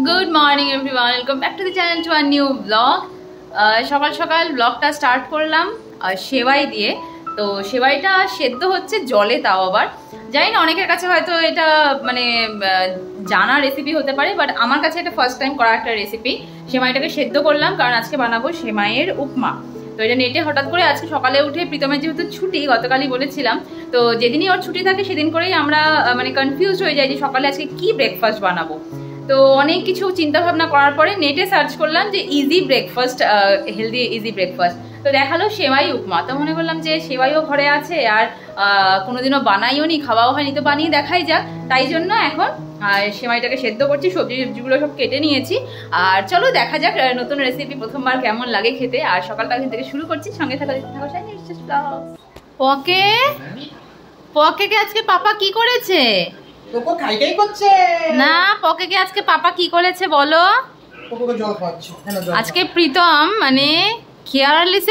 Good morning everyone, welcome back to the channel to a new vlog. সকাল সকাল ব্লগটা start করলাম সেবাই দিয়ে। তো সেবাইটা সেদ্ধ হচ্ছে জলে, তাও আবার জানি না অনেকের কাছে হয়তো এটা মানে জানা রেসিপি হতে পারে, বাট আমার কাছে এটা ফার্স্ট টাইম করা একটা রেসিপি। সেমাইটাকে সেদ্ধ করলাম কারণ আজকে বানাবো সেমাইয়ের উপমা। তো এটা নেটে হঠাৎ করে আজকে সকালে উঠে, প্রীতমের যেহেতু ছুটি গতকালই বলেছিলাম, তো যেদিনই ওর ছুটি থাকে সেদিন করেই আমরা মানে কনফিউজ হয়ে যাই যে সকালে আজকে কি ব্রেকফাস্ট বানাবো। তো অনেক কিছু চিন্তা ভাবনা করার পরে নেটে সার্চ করলাম যে easy breakfast, healthy easy breakfast. তো দেখালো সেমাই উপমা। তো মনে করলাম যে সেমাইও ঘরে আছে আর কোনোদিনও বানাইও নি, খাওয়াও হয়নি, তো বানিয়ে দেখাই যাক। তাই জন্য এখন সেমাইটাকে সেদ্ধ করছি, সবজিগুলো সব কেটে নিয়েছি। আর চলো দেখা যাক নতুন রেসিপি প্রথমবার কেমন লাগে খেতে। আর সকালটা এখান থেকে শুরু করছি, সঙ্গে থাকা পকে পকেকে আজকে পাপা কি করেছে? পোকো খাইটাই করছে না, পকেকে আজকে পাপা কি করেছে বলো? পোকোকে জল খাওয়াচ্ছে। আজকে প্রীতম মানে কেয়ারলেস।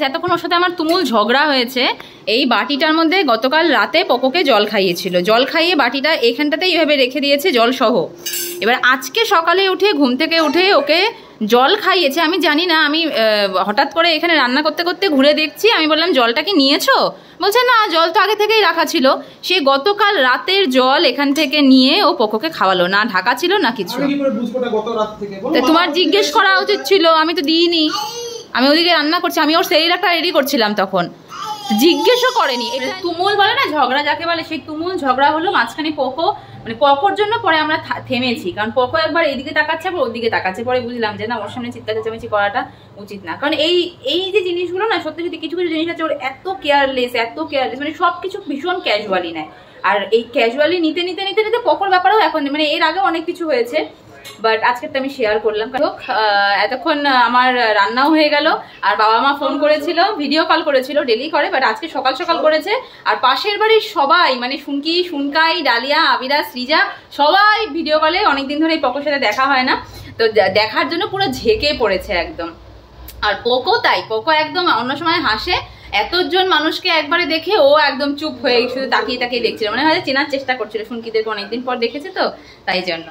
এতক্ষণ ওর সাথে আমার তুমুল ঝগড়া হয়েছে। এই বাটিটার মধ্যে গতকাল রাতে পোকোকে জল খাইয়েছিল, জল খাইয়ে বাটিটা এখানটাতে এইভাবে রেখে দিয়েছে জল সহ। এবার আজকে সকালে উঠে ঘুম থেকে উঠে ওকে জল খাইয়েছে। আমি জানি না, আমি হঠাৎ করে এখানে রান্না করতে করতে ঘুরে দেখছি। আমি বললাম জলটা কি নিয়েছো? বলছে না, জল তো আগে থেকেই রাখা ছিল। সে গতকাল রাতের জল এখান থেকে নিয়ে ও পোকোকে খাওয়ালো, না ঢাকা ছিল না কিছু। তোমার জিজ্ঞেস করা উচিত ছিল, আমি তো দিইনি। আমি ওদিকে রান্না করছি, আমি ওর সেরিলাকটা রেডি করছিলাম, তখন জিজ্ঞেসও করেনি। তুমুল বলে না ঝগড়া যাকে বলে, সেই তুমুল ঝগড়া হলো মাঝখানে পোকো, মানে পোকোর জন্য পরে আমরা থেমেছি। কারণ পোকো একবার এদিকে তাকাচ্ছে আবার ওদিকে তাকাচ্ছে, পরে বুঝলাম যে না, ওর সামনে চিৎকার চেঁচামেচি করাটা উচিত না। কারণ এই যে জিনিসগুলো না, সত্যি সত্যি কিছু কিছু জিনিস আছে ওর এত কেয়ারলেস মানে সবকিছু ভীষণ ক্যাজুয়ালি নেয়। আর এই ক্যাজুয়ালি নিতে নিতে নিতে নিতে পোকোর ব্যাপারেও এখন মানে এর আগে অনেক কিছু হয়েছে, বাট আজকেরটা আমি শেয়ার করলাম। এতক্ষণ আমার রান্নাও হয়ে গেল। আর বাবা মা ফোন করেছিল, ভিডিও কল করেছিল, ডেলি করে, বাট আজকে সকাল সকাল করেছে। আর পাশের বাড়ির সবাই মানে শুনকাই, ডালিয়া, আবিরা, সৃজা সবাই ভিডিও কলে। অনেকদিন ধরে এই পোকোর সাথে দেখা হয় না, তো দেখার জন্য পুরো ঝেঁকে পড়েছে একদম। আর পোকো তাই, পোকো একদম অন্য সময় হাসে, এতজন মানুষকে একবারে দেখে ও একদম চুপ হয়ে শুধু তাকিয়ে তাকিয়ে দেখছিল, মানে হয়তো চেনার চেষ্টা করছিল, শুনকিদেরকে অনেকদিন পর দেখেছে তো তাই জন্য।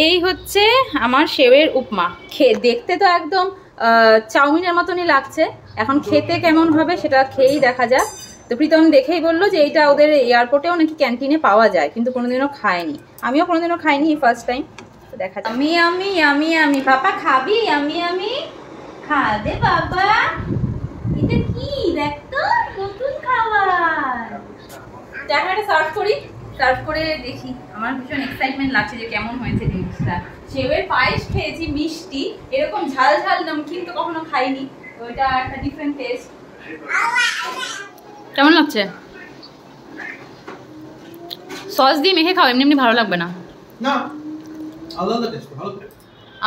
এই হচ্ছে আমার সেওয়ের উপমা। দেখতে তো একদম চাউমিনের মতনই লাগছে, এখন খেতে কেমন হবে সেটা খেয়েই দেখা যাক। তো প্রীতম দেখেই বললো যে এইটা ওদের এয়ারপোর্টেও নাকি ক্যান্টিনে পাওয়া যায়, কিন্তু কোনোদিনও খায়নি, আমিও কোনোদিনও খাইনি, ফার্স্ট টাইম। তো দেখা যাক। আমি পাপা খাবি? আমি খা দে বাবা। এটা কি দেখ তো, নতুন খাবার। দেখা এটা সার্ভ করে দেখি। আমার ভীষণ এক্সাইটমেন্ট লাগছে যে কেমন হয়েছে জিনিসটা। সেওয়ের পায়েস খেয়েছি মিষ্টি, এরকম ঝাল ঝাল নমকিন তো কখনো খাইনি, তো এটা একটা ডিফারেন্ট টেস্ট। কেমন লাগছে? সস দিয়ে মেখে খাও, এমনি এমনি ভালো লাগবে না।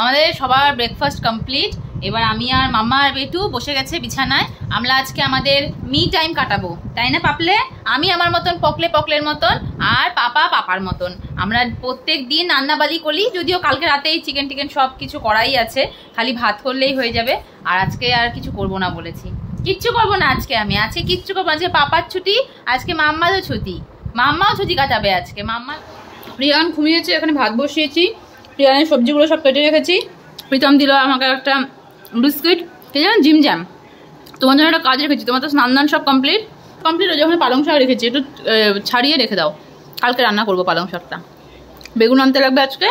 আমাদের সবার ব্রেকফাস্ট কমপ্লিট। এবার আমি আর মাম্মা আর বেটু বসে গেছে বিছানায়। আমরা আজকে আমাদের মি টাইম কাটাবো, তাই না পাপলে? আমি আমার মতন, পকলের মতন, আর পাপার মতন। আমরা প্রত্যেক দিন রান্নাবালি করি, যদিও কালকে রাতেই চিকেন টিকেন সব কিছু করাই আছে, খালি ভাত করলেই হয়ে যাবে। আর আজকে আর কিছু করবো না বলেছি, কিচ্ছু করবো না আজকে। আজকে কিচ্ছু করবো না, আজকে পাপার ছুটি, আজকে মাম্মারও ছুটি, মাম্মাও ছুটি কাটাবে আজকে। প্রিয়ান ঘুমিয়েছে, এখানে ভাত বসিয়েছি, প্রিয়ানের সবজিগুলো সব কেটে রেখেছি। প্রীতম দিল আমাকে একটা বিস্কিট, ঠিক আছে, জিম জ্যাম। তোমার জন্য একটা কাজ রেখেছি, তোমার তো স্নান সব কমপ্লিট হয়ে যখন পালং শাক রেখেছি, একটু ছাড়িয়ে রেখে দাও, কালকে রান্না করবো পালং শাকটা। বেগুন আনতে লাগবে আজকে।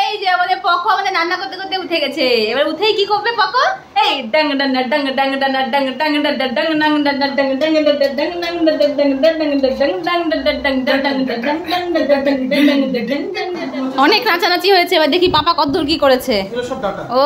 এই যে আমাদের পকো আমাদের রান্না করতে করতে উঠে গেছে। এবার উঠেই কি করবে পকো? এই অনেক নাচানাচি হয়েছে। এবার দেখি পাপা কতদূর কি করেছে। ও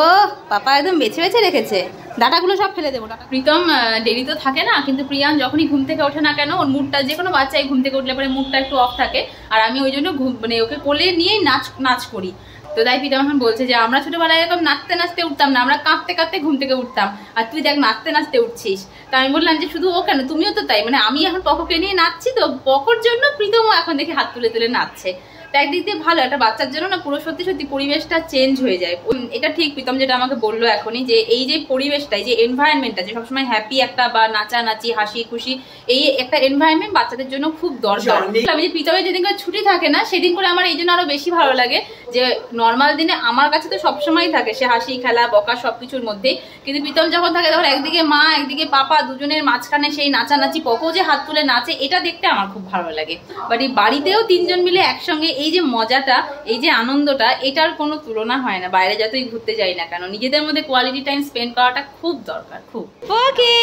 পাপা একদম বেছে বেছে রেখেছে, ডাটাগুলো সব ফেলে দেবো। প্রীতম দেরি তো থাকে না, কিন্তু প্রিয়ান যখনই ঘুম থেকে ওঠে না কেন, ওর মুডটা, যে কোনো বাচ্চাই ঘুম থেকে উঠলে পরে মুডটা একটু অফ থাকে। আর আমি ওই জন্য মানে ওকে কোলে নিয়েই নাচ করি। তো তাই প্রীতম এখন বলছে যে আমরা ছোটবেলায় এরকম নাচতে নাচতে উঠতাম না, আমরা কাঁদতে কাঁদতে ঘুম থেকে উঠতাম, আর তুই দেখ নাচতে নাচতে উঠছিস। তো আমি বললাম যে শুধু ও কেন, তুমিও তো তাই। মানে আমি এখন পকোকে নিয়ে নাচছি, তো পকোর জন্য প্রীতমও এখন দেখি হাত তুলে তুলে নাচছে। তো একদিক দিয়ে ভালো, একটা বাচ্চার জন্য না পুরো সত্যি সত্যি পরিবেশটা চেঞ্জ হয়ে যায়। এটা ঠিক প্রীতম যেটা আমাকে বললো এখনই, যে এই যে পরিবেশটা, এই যে এনভায়রনমেন্টটা, যে সবসময় হ্যাপি একটা বা নাচানাচি হাসি খুশি এই একটা এনভায়রনমেন্ট বাচ্চাদের জন্য খুব দরকার। আমি যে প্রীতমের যেদিন করে ছুটি থাকে না সেদিন করে আমার এই জন্য আরো বেশি ভালো লাগে, যে নর্মাল দিনে আমার কাছে তো সবসময় থাকে সে হাসি খেলা বকা সবকিছুর মধ্যে, কিন্তু প্রীতম যখন থাকে তখন একদিকে মা একদিকে পাপা দুজনের মাঝখানে সেই নাচানাচি, পকো যে হাত তুলে নাচে এটা দেখতে আমার খুব ভালো লাগে। বাট এই বাড়িতেও তিনজন মিলে একসঙ্গে এই যে মজাটা, এই যে আনন্দটা, এটার কোনো তুলনা হয় না। বাইরে যতই ঘুরতে যাই না কেন, নিজেদের মধ্যে কোয়ালিটি টাইম স্পেন্ড করাটা খুব দরকার, খুব। ওকে,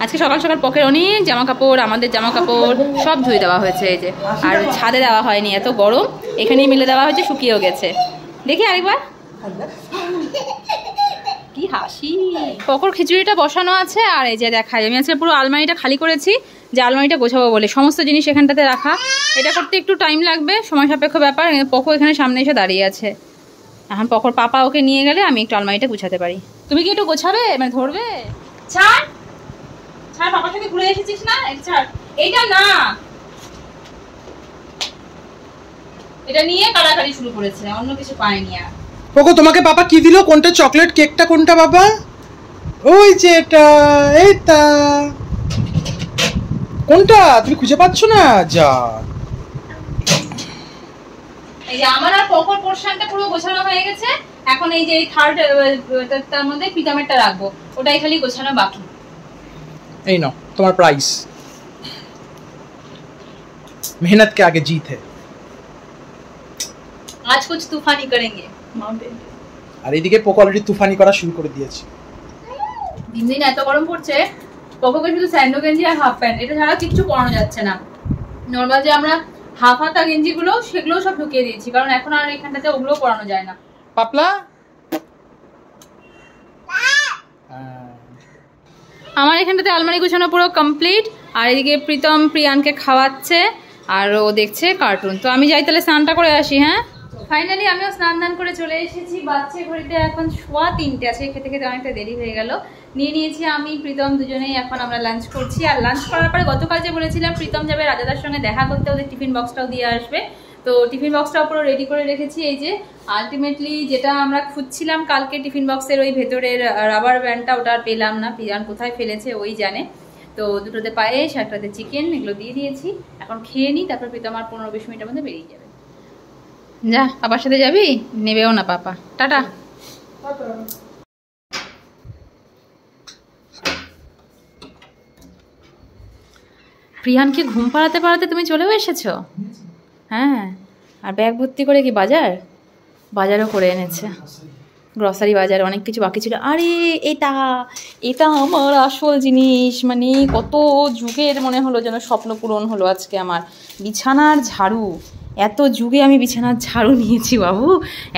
আজকে সকাল সকাল পকের অনেক জামা কাপড়, আমাদের জামা কাপড় সব ধুয়ে দেওয়া হয়েছে এই যে, আর ছাদে দেওয়া হয়নি, এত গরম, এখানেই মিলে দেওয়া হয়েছে, শুকিয়েও গেছে। দেখি আরেকবার, কি হাসি। পকর খিচুড়িটা বসানো আছে, আর এই যে দেখাই আমি আজকে পুরো আলমারিটা খালি করেছি, যে আলমারিটা গোছাবো বলে, সমস্ত জিনিস এখানটাতে রাখা। এটা করতে একটু টাইম লাগবে, সময় সাপেক্ষ ব্যাপার। পকো এখানে সামনে এসে দাঁড়িয়ে আছে, এখন পকর পাপা ওকে নিয়ে গেলে আমি একটু আলমারিটা গুছাতে পারি। তুমি কি একটু গোছাবে, মানে ধরবে? ছাড় ছাড়, পাপার সাথে ঘুরে এসেছিস না, ছাড়। এইটা না, এটা নিয়ে কাড়াকাড়ি শুরু করেছে, অন্য কিছু পায়নি আর। পকো তোমাকে পাপা কি দিল? কোনটা চকলেট কেকটা কোনটা বাবা? ওই যে এটা, এইটা কোনটা তুমি খুঁজে পাচ্ছ না? যা, এই যে আমার আর পকর পোরশনটা পুরো গোছানো হয়ে গেছে, এখন এই যে এই থার্ড তার মধ্যে পিটামেরটা রাখবো, ওটাই খালি গোছানো বাকি। এই নাও তোমার প্রাইস, मेहनत के आगे जीत है। आज कुछ तूफानी करेंगे माउंटेन। আর এইদিকে পোকো অলরেডি তুফানি করা শুরু করে দিয়েছে। দিন দিন এত গরম পড়ছে, পোকোকে শুধু স্যান্ডো গেঞ্জি আর হাফ প্যান্ট, এটা ছাড়া কিছু পরানো যাচ্ছে না। নর্মাল যে আমরা হাফ হাতা গেঞ্জিগুলো সেগুলো সব ঢুকিয়ে দিয়েছি, কারণ এখন আর এখানটাতে ওগুলো পরানো যায় না। পাপলা, আমার এখানটাতে আলমারি গুছানো পুরো কমপ্লিট, আর এদিকে প্রীতম প্রিয়ানকে খাওয়াচ্ছে আর ও দেখছে কার্টুন। তো আমি যাই তাহলে স্নানটা করে আসি। হ্যাঁ, ফাইনালি আমিও স্নান দান করে চলে এসেছি। বাচ্চা ঘড়িতে এখন 3:15 আছে, খেতে খেতে অনেকটা দেরি হয়ে গেল। নিয়ে নিয়েছি আমি প্রীতম দুজনেই, এখন আমরা লাঞ্চ করছি। আর লাঞ্চ করার পরে গতকাল যে বলেছিলাম প্রীতম যাবে রাজাদার সঙ্গে দেখা করতে, ওদের টিফিন বক্সটাও দিয়ে আসবে, তো টিফিন বক্সটাও পুরো রেডি করে রেখেছি। এই যে আলটিমেটলি যেটা আমরা খুঁজছিলাম কালকে, টিফিন বক্সের ওই ভেতরের রাবার ব্যান্ডটা, ওটা আর পেলাম না, প্রিয়ান কোথায় ফেলেছে ওই জানে। তো দুটোতে পায়েস, একটাতে চিকেন, এগুলো দিয়ে দিয়েছি। এখন খেয়ে নিই, তারপর প্রীতম আর 15-20 মিনিটের মধ্যে বেরিয়ে যাবে। যা, পাপার সাথে যাবি? নেবেও না পাপা, টাটা। প্রিয়ানকে ঘুম পাড়াতে পাড়াতে তুমি চলেও এসেছো? হ্যাঁ, আর ব্যাগ ভর্তি করে কি বাজারও করে এনেছে, গ্রসারি বাজার, অনেক কিছু বাকি ছিল। আরে এটা এটা আমার আসল জিনিস, মানে কত যুগের মনে হলো যেন স্বপ্ন পূরণ হলো আজকে আমার। বিছানার ঝাড়ু, এত যুগে আমি বিছানার ঝাড়ু নিয়েছি বাবু,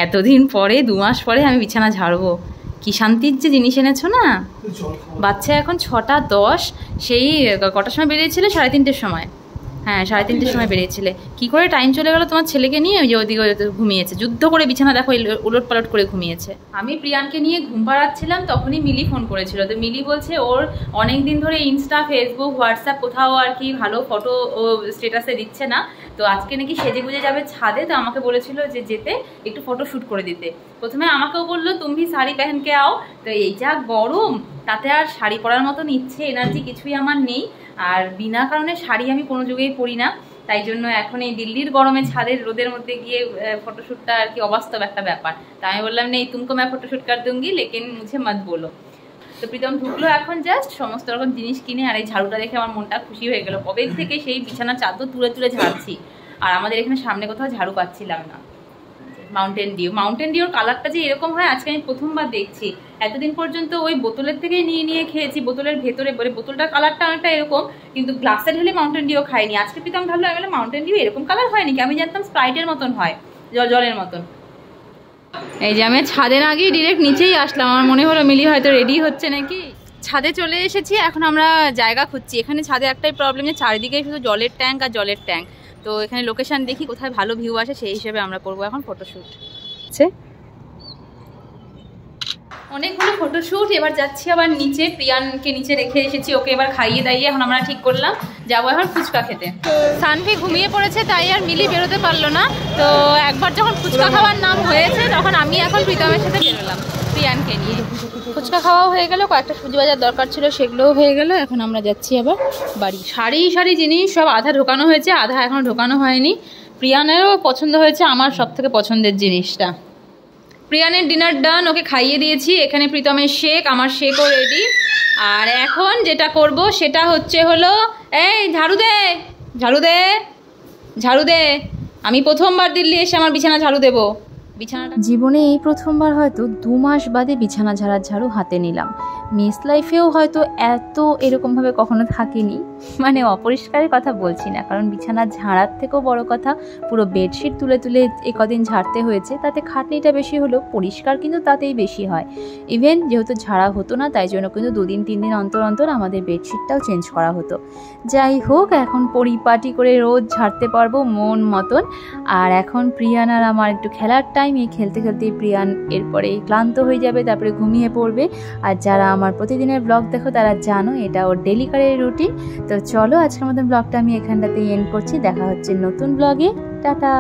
এতদিন পরে 2 মাস পরে আমি বিছানা ঝাড়বো। কি শান্তির যে জিনিস এনেছো না। বাচ্চা এখন 6:10, সেই কটার সময় বেরিয়েছিলে? 3:30-র সময়। হ্যাঁ, 3:30-র সময় বেরিয়েছিলে। কি করে টাইম চলে গেল তোমার ছেলেকে নিয়ে? ওই যে ওদিকে ঘুমিয়েছে, যুদ্ধ করে বিছানা দেখো উলট পালট করে ঘুমিয়েছে। আমি প্রিয়ানকে নিয়ে ঘুম পাড়াচ্ছিলাম, তখনই মিলি ফোন করেছিল। তো মিলি বলছে ওর অনেক দিন ধরে ইনস্টা, ফেসবুক, হোয়াটসঅ্যাপ কোথাও আর কি ভালো ফটো ও স্ট্যাটাসে দিচ্ছে না, তো আজকে নাকি সেজে গুজে যাবে ছাদে। তো আমাকে বলেছিল যে যেতে একটু ফটো শ্যুট করে দিতে। প্রথমে আমাকেও বললো তুমি শাড়ি পেহেনকে আও, তো এই যা গরম, তাতে আর শাড়ি পরার মতন ইচ্ছে এনার্জি কিছুই আমার নেই। আর বিনা কারণে শাড়ি আমি কোনো যুগেই পরি না, তাই জন্য এখন এই দিল্লির গরমে ছাদের রোদের মধ্যে গিয়ে ফটোশ্যুটটা আর কি অবাস্তব একটা ব্যাপার। তাই আমি বললাম নেই, তুমকো मैं ফটোশ্যুট কর दूंगी लेकिन मुझे मत बोलो। তো প্রীতম ঢুকলো এখন, জাস্ট সমস্ত রকম জিনিস কিনে, আর এই ঝাড়ুটা দেখে আমার মনটা খুশি হয়ে গেল। কবে থেকে সেই বিছানার চাদর তুলে তুলে ঝাড়ছি, আর আমাদের এখানে সামনে কোথাও ঝাড়ু পাচ্ছিলাম না। মাউন্টেন ডিউর কালারটা যে এরকম হয় আজকে আমি প্রথমবার দেখছি। এতদিন পর্যন্ত ওই বোতলের থেকেই নিয়ে খেয়েছি, বোতলের ভেতরে বলে বোতলটার কালারটা অনেকটা এরকম, কিন্তু গ্লাসে ঢেলে মাউন্টেন ডিউ খাইনি। আজকে প্রীতম ভাবলো, আমি বললাম মাউন্টেন ডিউ এরকম কালার হয় নাকি? আমি জানতাম স্প্রাইটের মতন হয়, জলের মতন। এই যে আমি ছাদের আগেই ডিরেক্ট নিচেই আসলাম, আমার মনে হলো মিলি হয়তো রেডি হচ্ছে নাকি। ছাদে চলে এসেছি, এখন আমরা জায়গা খুঁজছি। এখানে ছাদে একটাই প্রবলেম, যে চারিদিকে শুধু জলের ট্যাঙ্ক আর জলের ট্যাঙ্ক। তো এখানে লোকেশন দেখি কোথায় ভালো ভিউ আসে, সেই হিসেবে আমরা করবো এখন ফটোশ্যুট। অনেকগুলো ফটোশ্যুট, এবার যাচ্ছি আবার নিচে। প্রিয়ানকে নিচে রেখে এসেছি, ওকে এবার খাইয়ে দাইয়ে এখন আমরা ঠিক করলাম যাবো এখন ফুচকা খেতে। সানভি ঘুমিয়ে পড়েছে তাই আর মিলি বেরোতে পারলো না। তো একবার যখন ফুচকা খাওয়ার নাম হয়েছে তখন আমি এখন প্রীতমের সাথে বেরোলাম প্রিয়ানকে নিয়ে। ফুচকা খাওয়াও হয়ে গেল, কয়েকটা সবজি বাজার দরকার ছিল সেগুলোও হয়ে গেল। এখন আমরা যাচ্ছি আবার বাড়ি। সারি সারি জিনিস সব আধা ঢোকানো হয়েছে, আধা এখনও ঢোকানো হয়নি। প্রিয়ানেরও পছন্দ হয়েছে আমার সব থেকে পছন্দের জিনিসটা। প্রিয়ানের ডিনার ডান, ওকে খাইয়ে দিয়েছি। এখানে প্রীতমের শেক, আমার শেকও রেডি। আর এখন যেটা করব সেটা হলো এই ঝাড়ু দে, ঝাড়ু দে, ঝাড়ু দে। আমি প্রথমবার দিল্লি এসে আমার বিছানা ঝাড়ু দেবো। বিছানাটা জীবনে এই প্রথমবার হয়তো 2 মাস বাদে বিছানা ঝাড়ার ঝাড়ু হাতে নিলাম। মেস লাইফেও হয়তো এত এরকমভাবে কখনো থাকিনি। মানে অপরিষ্কারের কথা বলছি না, কারণ বিছানা ঝাড়ার থেকেও বড় কথা পুরো বেডশিট তুলে তুলে কদিন ঝাড়তে হয়েছে। তাতে খাটনিটা বেশি হলেও পরিষ্কার কিন্তু তাতেই বেশি হয়। ইভেন যেহেতু ঝাড়া হতো না তাই জন্য কিন্তু 2 দিন 3 দিন অন্তর অন্তর আমাদের বেডশিটটাও চেঞ্জ করা হতো। যাই হোক, এখন পরিপাটি করে রোজ ঝাড়তে পারবো মন মতন। আর এখন প্রিয়ান আর আমার একটু খেলার টাইম। এই খেলতে খেলতেই প্রিয়ান এরপরে ক্লান্ত হয়ে যাবে, তারপরে ঘুমিয়ে পড়বে। আর যারা আমার প্রতিদিনের ব্লগ দেখো তারা জানো এটা ওর ডেলিকারের রুটিন। তো চলো আজকের মতন ব্লগটা আমি এখানটাতেই এন্ড করছি। দেখা হচ্ছে নতুন ব্লগে। টাটা।